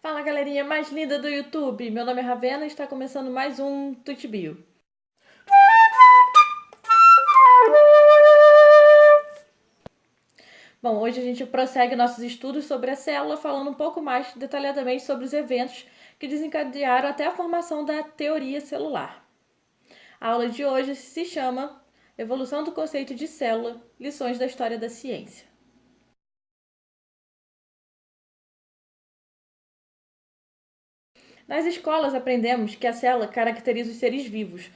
Fala, galerinha mais linda do YouTube! Meu nome é Ravena e está começando mais um Tutibio. Bom, hoje a gente prossegue nossos estudos sobre a célula, falando um pouco mais detalhadamente sobre os eventos que desencadearam até a formação da teoria celular. A aula de hoje se chama Evolução do conceito de célula, lições da história da ciência. Nas escolas aprendemos que a célula caracteriza os seres vivos,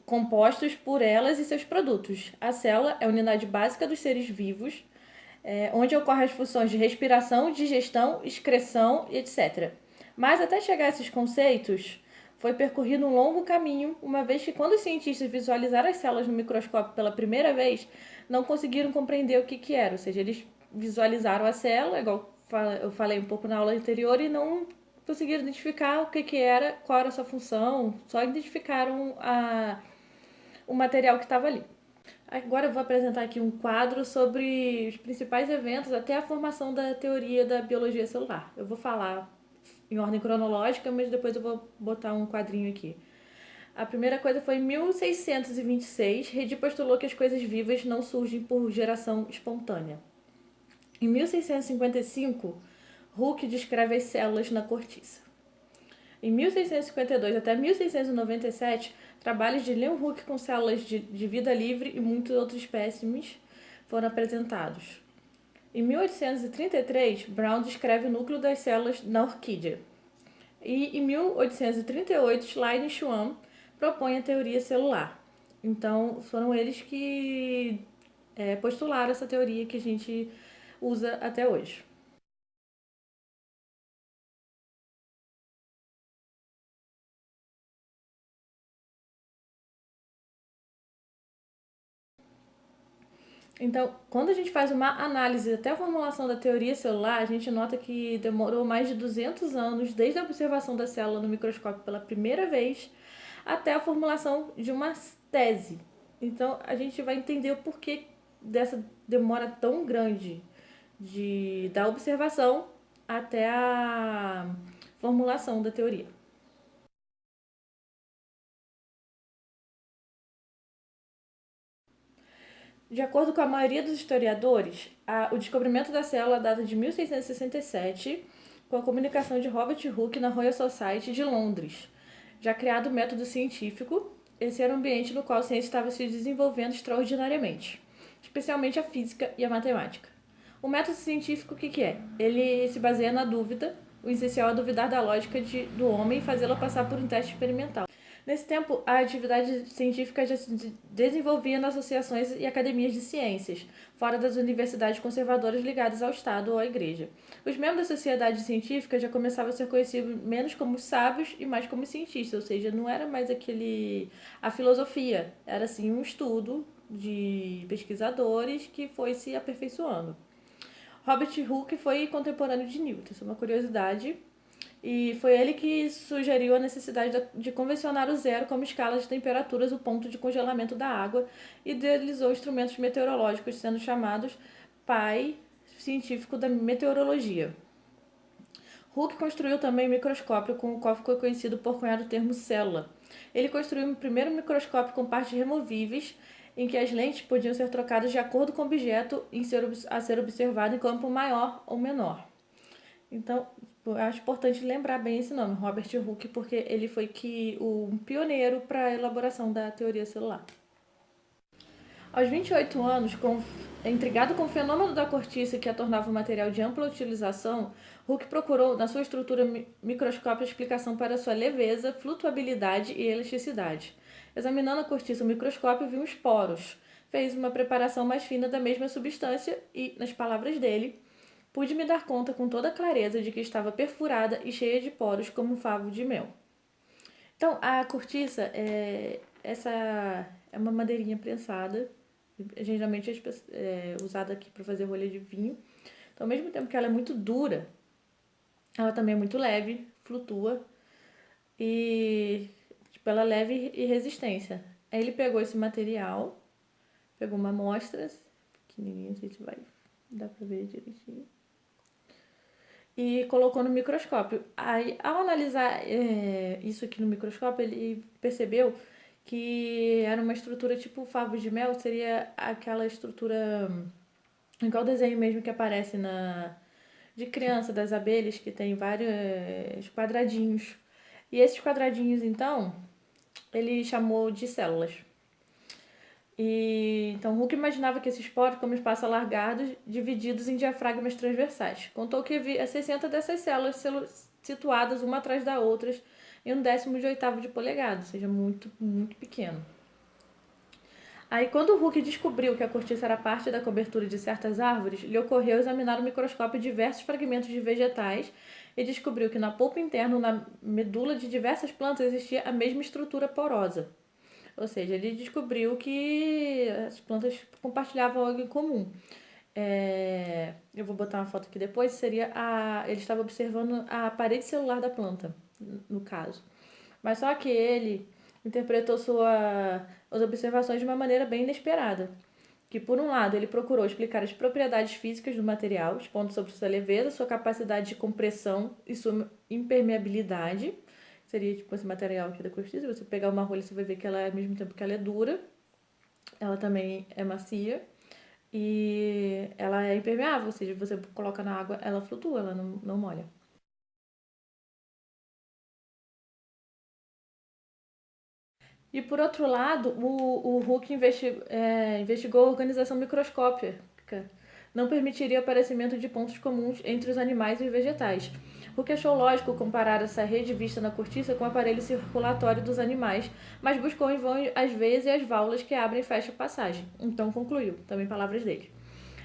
compostos por elas e seus produtos. A célula é a unidade básica dos seres vivos, onde ocorrem as funções de respiração, digestão, excreção e etc. Mas até chegar a esses conceitos, foi percorrido um longo caminho, uma vez que quando os cientistas visualizaram as células no microscópio pela primeira vez, não conseguiram compreender o que era, ou seja, eles visualizaram a célula, igual eu falei um pouco na aula anterior, e não conseguiram identificar o que era, qual era a sua função, só identificaram o material que estava ali. Agora eu vou apresentar aqui um quadro sobre os principais eventos até a formação da teoria da biologia celular. Eu vou falar em ordem cronológica, mas depois eu vou botar um quadrinho aqui. A primeira coisa foi em 1626, Redi postulou que as coisas vivas não surgem por geração espontânea. Em 1655, Hooke descreve as células na cortiça. Em 1652 até 1697, trabalhos de Leon Hooke com células de vida livre e muitos outros espécimes foram apresentados. Em 1833, Brown descreve o núcleo das células na orquídea. E em 1838, Schleiden e Schwann propõem a teoria celular. Então, foram eles que postularam essa teoria que a gente usa até hoje. Então, quando a gente faz uma análise até a formulação da teoria celular, a gente nota que demorou mais de 200 anos desde a observação da célula no microscópio pela primeira vez até a formulação de uma tese. Então, a gente vai entender o porquê dessa demora tão grande da observação até a formulação da teoria. De acordo com a maioria dos historiadores, o descobrimento da célula data de 1667, com a comunicação de Robert Hooke na Royal Society de Londres. Já criado o método científico, esse era um ambiente no qual a ciência estava se desenvolvendo extraordinariamente, especialmente a física e a matemática. O método científico, o que é? Ele se baseia na dúvida, o essencial é duvidar da lógica do homem e fazê-la passar por um teste experimental. Nesse tempo, a atividade científica já se desenvolvia nas associações e academias de ciências, fora das universidades conservadoras ligadas ao Estado ou à Igreja. Os membros da sociedade científica já começavam a ser conhecidos menos como sábios e mais como cientistas, ou seja, não era mais a filosofia, era sim um estudo de pesquisadores que foi se aperfeiçoando. Robert Hooke foi contemporâneo de Newton, isso é uma curiosidade. E foi ele que sugeriu a necessidade de convencionar o zero como escala de temperaturas, o ponto de congelamento da água, e idealizou instrumentos meteorológicos, sendo chamados pai científico da meteorologia. Hooke construiu também um microscópio com o qual ficou conhecido por cunhar o termo célula. Ele construiu o primeiro microscópio com partes removíveis, em que as lentes podiam ser trocadas de acordo com o objeto a ser observado em campo maior ou menor. Então, eu acho importante lembrar bem esse nome, Robert Hooke, porque ele foi o pioneiro para a elaboração da teoria celular. Aos 28 anos, intrigado com o fenômeno da cortiça que a tornava um material de ampla utilização, Hooke procurou, na sua estrutura microscópica, explicação para sua leveza, flutuabilidade e elasticidade. Examinando a cortiça no microscópio, viu os poros. Fez uma preparação mais fina da mesma substância e, nas palavras dele, pude me dar conta com toda clareza de que estava perfurada e cheia de poros como um favo de mel. Então, a cortiça essa é uma madeirinha prensada, geralmente é usada aqui para fazer rolha de vinho. Então, ao mesmo tempo que ela é muito dura, ela também é muito leve, flutua e ela é leve e resistência. Aí ele pegou esse material, pegou uma amostra pequenininha, não sei se vai dar para ver direitinho. e colocou no microscópio. Aí, ao analisar isso aqui no microscópio, ele percebeu que era uma estrutura tipo favos de mel, seria aquela estrutura, igual o desenho mesmo que aparece de criança das abelhas, que tem vários quadradinhos. E esses quadradinhos, então, ele chamou de células. E então Hooke imaginava que esses poros como espaços alargados, divididos em diafragmas transversais. Contou que havia 60 dessas células situadas uma atrás da outra em 1/18 de polegada, ou seja, muito, muito pequeno. Aí, quando Hooke descobriu que a cortiça era parte da cobertura de certas árvores, lhe ocorreu examinar no microscópio diversos fragmentos de vegetais e descobriu que na polpa interna, na medula de diversas plantas, existia a mesma estrutura porosa. Ou seja, ele descobriu que as plantas compartilhavam algo em comum. Eu vou botar uma foto aqui depois. Ele estava observando a parede celular da planta, no caso. Mas só que ele interpretou as observações de uma maneira bem inesperada. Que, por um lado, ele procurou explicar as propriedades físicas do material, expondo sobre sua leveza, sua capacidade de compressão e sua impermeabilidade. Seria tipo esse material aqui da cortiça. Você pegar uma rolha, você vai ver que ela, ao mesmo tempo que ela é dura, ela também é macia. E ela é impermeável, ou seja, você coloca na água, ela flutua, ela não molha. E por outro lado, o Hooke investigou a organização microscópica. Não permitiria o aparecimento de pontos comuns entre os animais e os vegetais. Hooke achou lógico comparar essa rede vista na cortiça com o aparelho circulatório dos animais, mas buscou em vão as veias e as válvulas que abrem e fecham a passagem. Então concluiu, também palavras dele.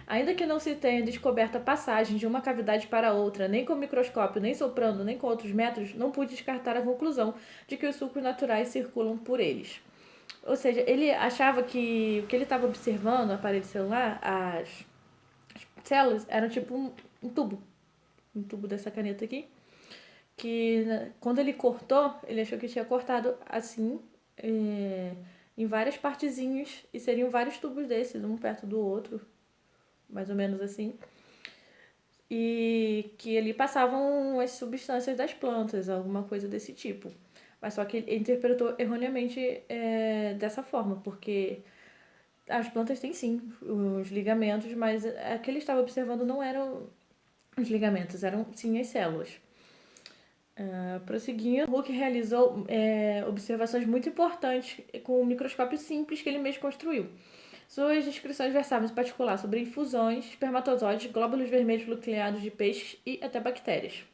Ainda que não se tenha descoberto a passagem de uma cavidade para outra, nem com microscópio, nem soprando, nem com outros métodos, não pude descartar a conclusão de que os sucos naturais circulam por eles. Ou seja, ele achava que o que ele estava observando, o aparelho celular, as células, eram tipo um tubo dessa caneta aqui, que quando ele cortou, ele achou que tinha cortado assim, em várias partezinhas, e seriam vários tubos desses, um perto do outro, mais ou menos assim. E que ali passavam as substâncias das plantas, alguma coisa desse tipo. Mas só que ele interpretou erroneamente dessa forma, porque as plantas têm sim os ligamentos, mas o que ele estava observando não eram os ligamentos, eram sim as células. Prosseguindo, Hooke realizou observações muito importantes com um microscópio simples que ele mesmo construiu. Suas descrições versavam em particular sobre infusões, espermatozoides, glóbulos vermelhos nucleados de peixes e até bactérias.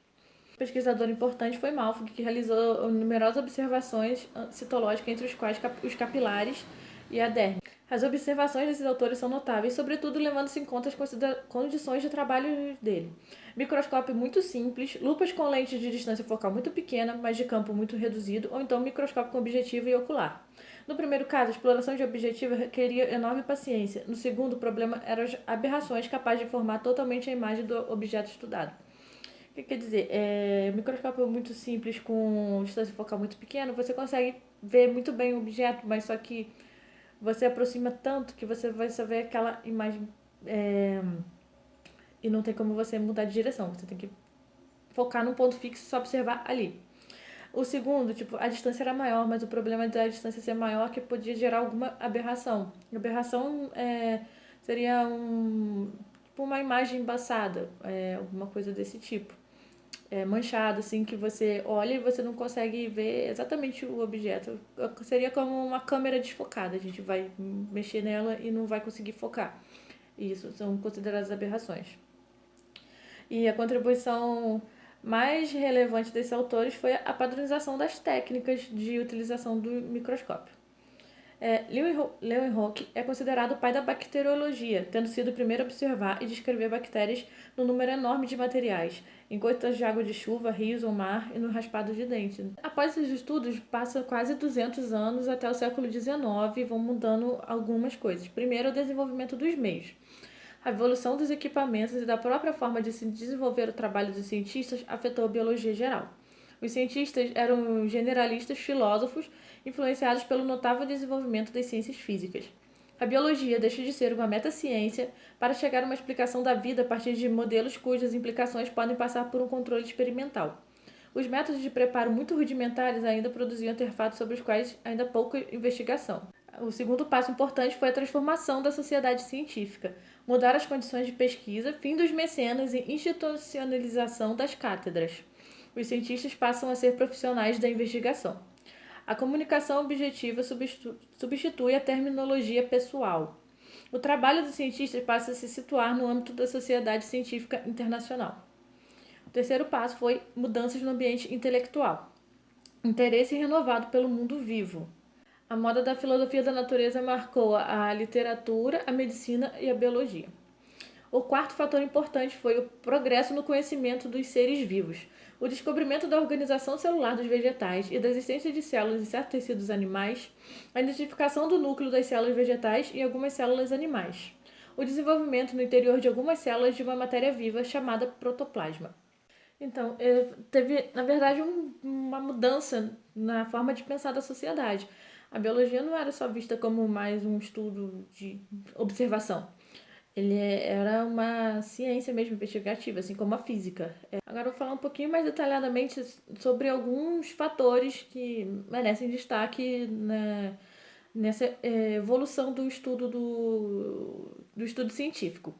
Um pesquisador importante foi Malfig, que realizou numerosas observações citológicas, entre os quais os capilares e a derme. As observações desses autores são notáveis, sobretudo levando-se em conta as condições de trabalho dele. Microscópio muito simples, lupas com lentes de distância focal muito pequena, mas de campo muito reduzido, ou então microscópio com objetivo e ocular. No primeiro caso, a exploração de objetivo requeria enorme paciência. No segundo, o problema eram as aberrações capazes de formar totalmente a imagem do objeto estudado. O que quer dizer? Microscópio muito simples, com distância focal muito pequena, você consegue ver muito bem o objeto, mas só que você aproxima tanto que você vai só ver aquela imagem e não tem como você mudar de direção. Você tem que focar num ponto fixo e só observar ali. O segundo, tipo, a distância era maior, mas o problema da distância ser maior que podia gerar alguma aberração. Aberração seria tipo uma imagem embaçada, alguma coisa desse tipo. Manchado, assim, que você olha e você não consegue ver exatamente o objeto. Seria como uma câmera desfocada, a gente vai mexer nela e não vai conseguir focar. Isso são consideradas aberrações. E a contribuição mais relevante desses autores foi a padronização das técnicas de utilização do microscópio. Leeuwenhoek é considerado o pai da bacteriologia, tendo sido o primeiro a observar e descrever bactérias no número enorme de materiais, em gotas de água de chuva, rios ou mar e no raspado de dente. Após esses estudos, passa quase 200 anos até o século XIX e vão mudando algumas coisas. Primeiro, o desenvolvimento dos meios. A evolução dos equipamentos e da própria forma de se desenvolver o trabalho dos cientistas afetou a biologia geral. Os cientistas eram generalistas filósofos influenciados pelo notável desenvolvimento das ciências físicas. A biologia deixa de ser uma metaciência para chegar a uma explicação da vida a partir de modelos cujas implicações podem passar por um controle experimental. Os métodos de preparo muito rudimentares ainda produziam artefatos sobre os quais ainda há pouca investigação. O segundo passo importante foi a transformação da sociedade científica, mudar as condições de pesquisa, fim dos mecenas e institucionalização das cátedras. Os cientistas passam a ser profissionais da investigação. A comunicação objetiva substitui a terminologia pessoal. O trabalho dos cientistas passa a se situar no âmbito da sociedade científica internacional. O terceiro passo foi mudanças no ambiente intelectual. Interesse renovado pelo mundo vivo. A moda da filosofia da natureza marcou a literatura, a medicina e a biologia. O quarto fator importante foi o progresso no conhecimento dos seres vivos. O descobrimento da organização celular dos vegetais e da existência de células em certos tecidos animais, a identificação do núcleo das células vegetais e algumas células animais. O desenvolvimento no interior de algumas células de uma matéria viva chamada protoplasma. Então, teve, na verdade, uma mudança na forma de pensar da sociedade. A biologia não era só vista como mais um estudo de observação. Ele era uma ciência mesmo investigativa, assim como a física. Agora eu vou falar um pouquinho mais detalhadamente sobre alguns fatores que merecem destaque nessa evolução do estudo do estudo científico.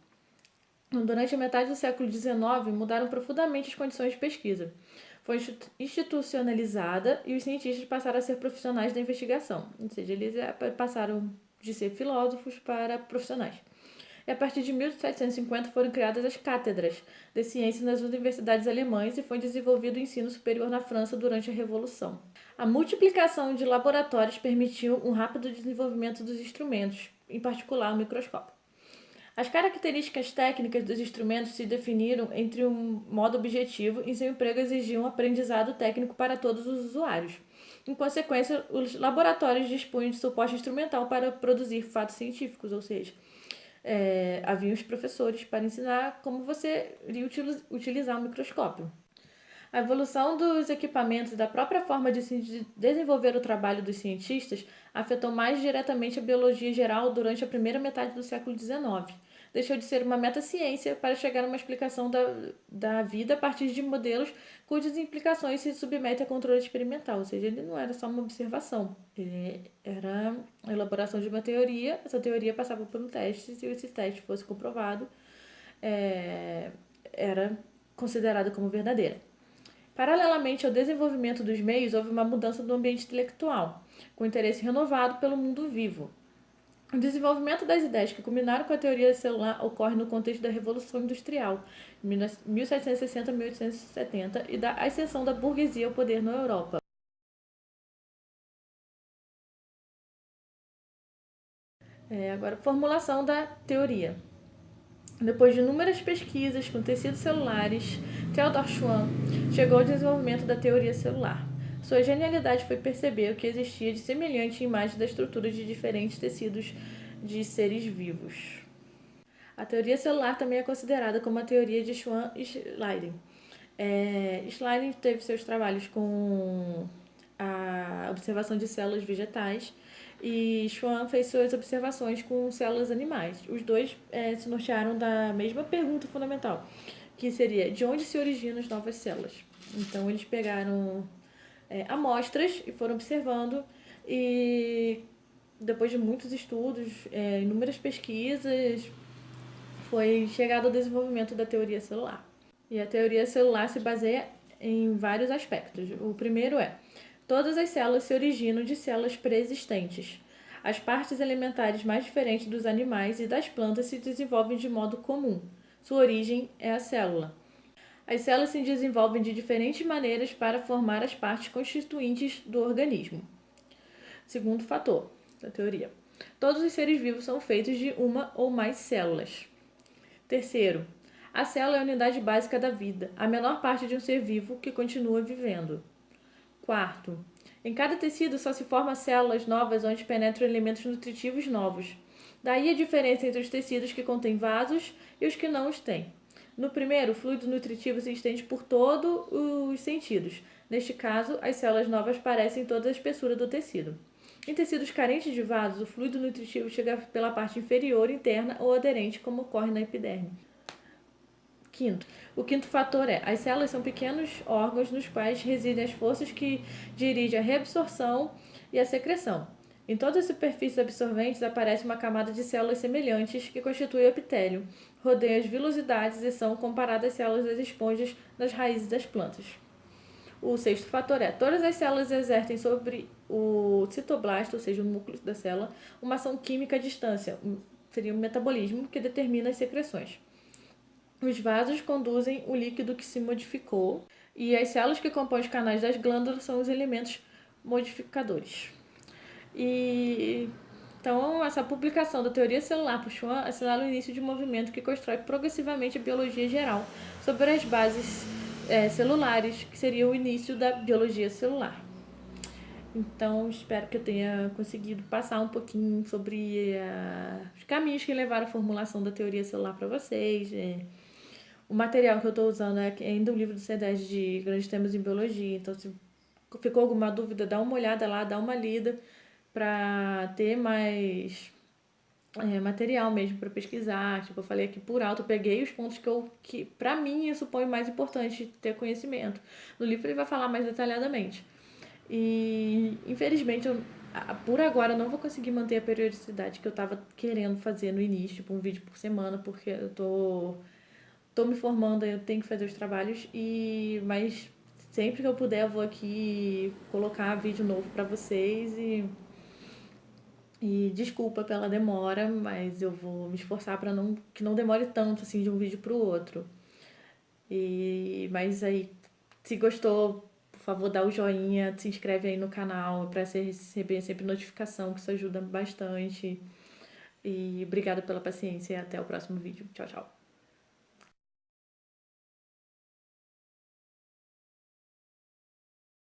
Durante a metade do século XIX, mudaram profundamente as condições de pesquisa. Foi institucionalizada e os cientistas passaram a ser profissionais da investigação, ou seja, eles passaram de ser filósofos para profissionais. E a partir de 1750 foram criadas as cátedras de ciência nas universidades alemãs e foi desenvolvido o ensino superior na França durante a Revolução. A multiplicação de laboratórios permitiu um rápido desenvolvimento dos instrumentos, em particular o microscópio. As características técnicas dos instrumentos se definiram entre um modo objetivo e seu emprego exigia um aprendizado técnico para todos os usuários. Em consequência, os laboratórios dispunham de suporte instrumental para produzir fatos científicos, ou seja, havia os professores para ensinar como você iria utilizar o microscópio. A evolução dos equipamentos e da própria forma de se desenvolver o trabalho dos cientistas afetou mais diretamente a biologia geral durante a primeira metade do século XIX. Deixou de ser uma metaciência para chegar a uma explicação da vida a partir de modelos cujas implicações se submetem a controle experimental, ou seja, ele não era só uma observação, ele era a elaboração de uma teoria, essa teoria passava por um teste, e se esse teste fosse comprovado, era considerada como verdadeira. Paralelamente ao desenvolvimento dos meios, houve uma mudança do ambiente intelectual, com interesse renovado pelo mundo vivo. O desenvolvimento das ideias que culminaram com a teoria celular ocorre no contexto da Revolução Industrial, 1760 a 1870, e da ascensão da burguesia ao poder na Europa. Agora, formulação da teoria. Depois de inúmeras pesquisas com tecidos celulares, Theodor Schwann chegou ao desenvolvimento da teoria celular. Sua genialidade foi perceber o que existia de semelhante em imagens da estrutura de diferentes tecidos de seres vivos. A teoria celular também é considerada como a teoria de Schwann e Schleiden. Schleiden teve seus trabalhos com a observação de células vegetais e Schwann fez suas observações com células animais. Os dois se nortearam da mesma pergunta fundamental, que seria de onde se originam as novas células. Então eles pegaram amostras e foram observando, e depois de muitos estudos, inúmeras pesquisas, foi chegado ao desenvolvimento da teoria celular. E a teoria celular se baseia em vários aspectos. O primeiro todas as células se originam de células pré-existentes. As partes elementares mais diferentes dos animais e das plantas se desenvolvem de modo comum. Sua origem é a célula. As células se desenvolvem de diferentes maneiras para formar as partes constituintes do organismo. Segundo fator da teoria. Todos os seres vivos são feitos de uma ou mais células. Terceiro, a célula é a unidade básica da vida, a menor parte de um ser vivo que continua vivendo. Quarto, em cada tecido só se formam células novas onde penetram elementos nutritivos novos. Daí a diferença entre os tecidos que contêm vasos e os que não os têm. No primeiro, o fluido nutritivo se estende por todos os sentidos. Neste caso, as células novas parecem toda a espessura do tecido. Em tecidos carentes de vasos, o fluido nutritivo chega pela parte inferior, interna ou aderente, como ocorre na epiderme. O quinto fator é: as células são pequenos órgãos nos quais residem as forças que dirigem a reabsorção e a secreção. Em todas as superfícies absorventes aparece uma camada de células semelhantes que constitui o epitélio, rodeiam as vilosidades e são comparadas às células das esponjas das raízes das plantas. O sexto fator é: todas as células exercem sobre o citoblasto, ou seja, o núcleo da célula, uma ação química à distância, seria o metabolismo, que determina as secreções. Os vasos conduzem o líquido que se modificou e as células que compõem os canais das glândulas são os elementos modificadores. Então, essa publicação da teoria celular por Schwann assinala o início de um movimento que constrói progressivamente a biologia geral sobre as bases celulares, que seria o início da biologia celular. Então, espero que eu tenha conseguido passar um pouquinho sobre os caminhos que levaram à formulação da teoria celular para vocês. O material que eu estou usando é ainda o livro do C10 de Grandes Temas em Biologia. Então, se ficou alguma dúvida, dá uma olhada lá, dá uma lida para ter mais material mesmo para pesquisar. Tipo, eu falei aqui por alto, eu peguei os pontos que para mim eu suponho mais importante ter conhecimento. No livro ele vai falar mais detalhadamente. E infelizmente por agora eu não vou conseguir manter a periodicidade que eu estava querendo fazer no início, tipo um vídeo por semana, porque eu tô me formando, eu tenho que fazer os trabalhos, mas sempre que eu puder eu vou aqui colocar vídeo novo para vocês e desculpa pela demora, mas eu vou me esforçar para que não demore tanto assim de um vídeo pro outro. Mas aí, se gostou, por favor, dá o joinha, se inscreve aí no canal para você receber sempre notificação, que isso ajuda bastante. E obrigada pela paciência e até o próximo vídeo. Tchau, tchau.